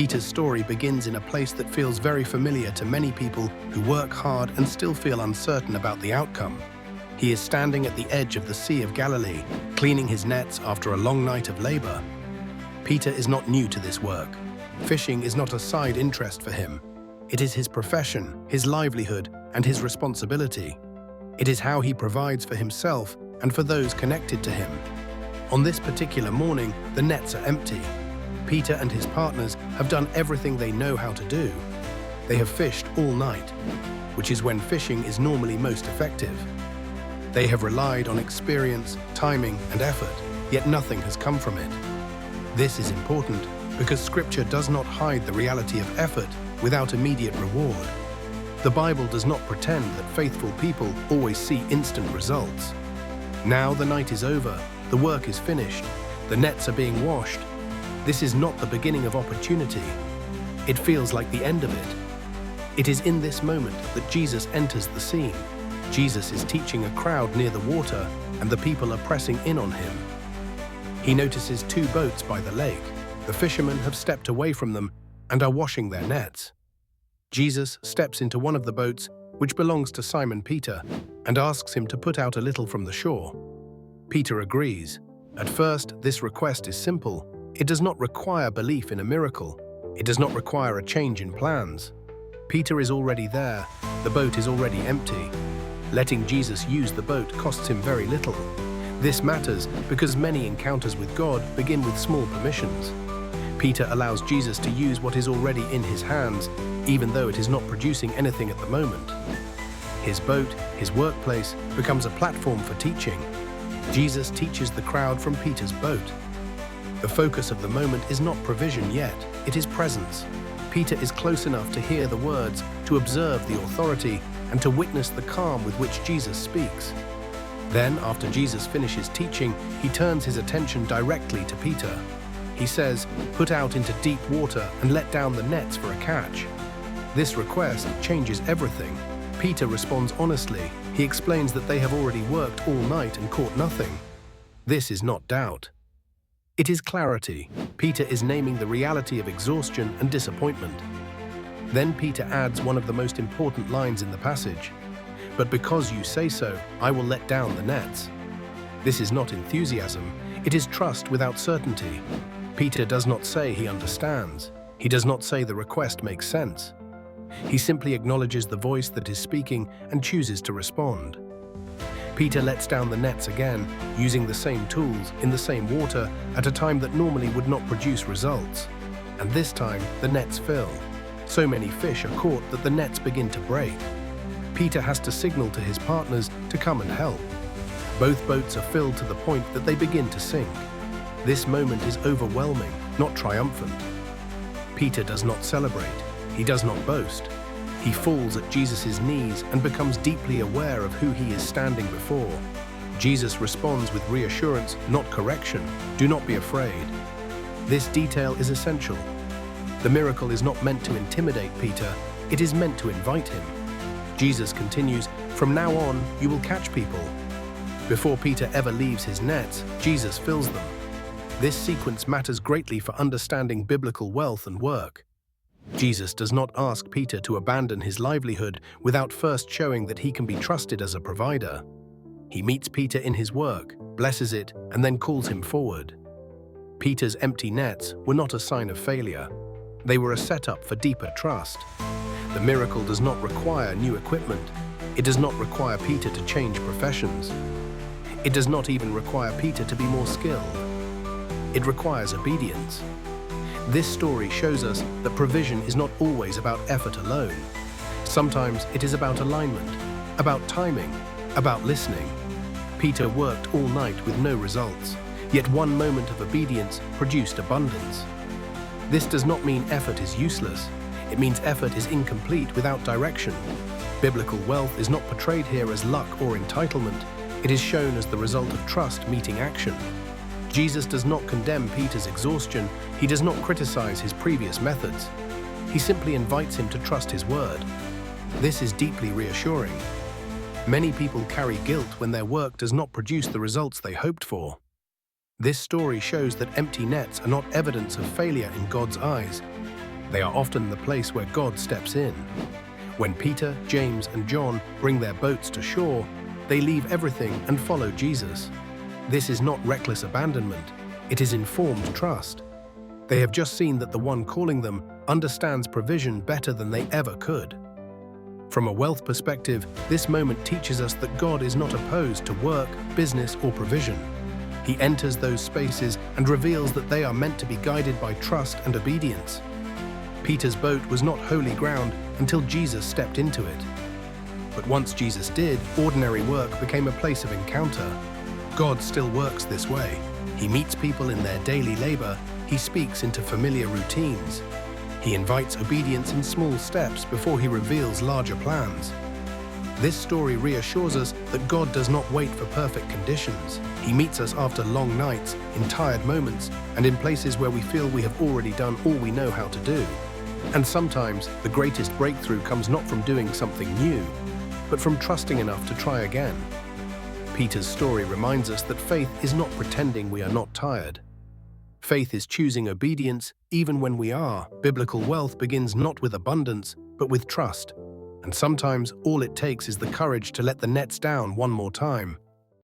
Peter's story begins in a place that feels very familiar to many people who work hard and still feel uncertain about the outcome. He is standing at the edge of the Sea of Galilee, cleaning his nets after a long night of labor. Peter is not new to this work. Fishing is not a side interest for him. It is his profession, his livelihood, and his responsibility. It is how he provides for himself and for those connected to him. On this particular morning, the nets are empty. Peter and his partners have done everything they know how to do. They have fished all night, which is when fishing is normally most effective. They have relied on experience, timing, and effort, yet nothing has come from it. This is important because Scripture does not hide the reality of effort without immediate reward. The Bible does not pretend that faithful people always see instant results. Now the night is over, the work is finished, the nets are being washed. This is not the beginning of opportunity. It feels like the end of it. It is in this moment that Jesus enters the scene. Jesus is teaching a crowd near the water, and the people are pressing in on him. He notices 2 boats by the lake. The fishermen have stepped away from them and are washing their nets. Jesus steps into one of the boats, which belongs to Simon Peter, and asks him to put out a little from the shore. Peter agrees. At first, this request is simple. It does not require belief in a miracle. It does not require a change in plans. Peter is already there. The boat is already empty. Letting Jesus use the boat costs him very little. This matters because many encounters with God begin with small permissions. Peter allows Jesus to use what is already in his hands, even though it is not producing anything at the moment. His boat, his workplace, becomes a platform for teaching. Jesus teaches the crowd from Peter's boat. The focus of the moment is not provision yet, it is presence. Peter is close enough to hear the words, to observe the authority, and to witness the calm with which Jesus speaks. Then, after Jesus finishes teaching, he turns his attention directly to Peter. He says, "Put out into deep water and let down the nets for a catch." This request changes everything. Peter responds honestly. He explains that they have already worked all night and caught nothing. This is not doubt. It is clarity. Peter is naming the reality of exhaustion and disappointment. Then Peter adds one of the most important lines in the passage. "But because you say so, I will let down the nets." This is not enthusiasm. It is trust without certainty. Peter does not say he understands. He does not say the request makes sense. He simply acknowledges the voice that is speaking and chooses to respond. Peter lets down the nets again, using the same tools, in the same water, at a time that normally would not produce results. And this time, the nets fill. So many fish are caught that the nets begin to break. Peter has to signal to his partners to come and help. Both boats are filled to the point that they begin to sink. This moment is overwhelming, not triumphant. Peter does not celebrate. He does not boast. He falls at Jesus' knees and becomes deeply aware of who he is standing before. Jesus responds with reassurance, not correction. Do not be afraid. This detail is essential. The miracle is not meant to intimidate Peter, it is meant to invite him. Jesus continues, "From now on, you will catch people." Before Peter ever leaves his nets, Jesus fills them. This sequence matters greatly for understanding biblical wealth and work. Jesus does not ask Peter to abandon his livelihood without first showing that he can be trusted as a provider. He meets Peter in his work, blesses it, and then calls him forward. Peter's empty nets were not a sign of failure. They were a setup for deeper trust. The miracle does not require new equipment. It does not require Peter to change professions. It does not even require Peter to be more skilled. It requires obedience. This story shows us that provision is not always about effort alone. Sometimes it is about alignment, about timing, about listening. Peter worked all night with no results, yet one moment of obedience produced abundance. This does not mean effort is useless. It means effort is incomplete without direction. Biblical wealth is not portrayed here as luck or entitlement. It is shown as the result of trust meeting action. Jesus does not condemn Peter's exhaustion. He does not criticize his previous methods. He simply invites him to trust his word. This is deeply reassuring. Many people carry guilt when their work does not produce the results they hoped for. This story shows that empty nets are not evidence of failure in God's eyes. They are often the place where God steps in. When Peter, James, and John bring their boats to shore, they leave everything and follow Jesus. This is not reckless abandonment, it is informed trust. They have just seen that the one calling them understands provision better than they ever could. From a wealth perspective, this moment teaches us that God is not opposed to work, business, or provision. He enters those spaces and reveals that they are meant to be guided by trust and obedience. Peter's boat was not holy ground until Jesus stepped into it. But once Jesus did, ordinary work became a place of encounter. God still works this way. He meets people in their daily labor. He speaks into familiar routines. He invites obedience in small steps before he reveals larger plans. This story reassures us that God does not wait for perfect conditions. He meets us after long nights, in tired moments, and in places where we feel we have already done all we know how to do. And sometimes, the greatest breakthrough comes not from doing something new, but from trusting enough to try again. Peter's story reminds us that faith is not pretending we are not tired. Faith is choosing obedience even when we are. Biblical wealth begins not with abundance, but with trust. And sometimes all it takes is the courage to let the nets down one more time.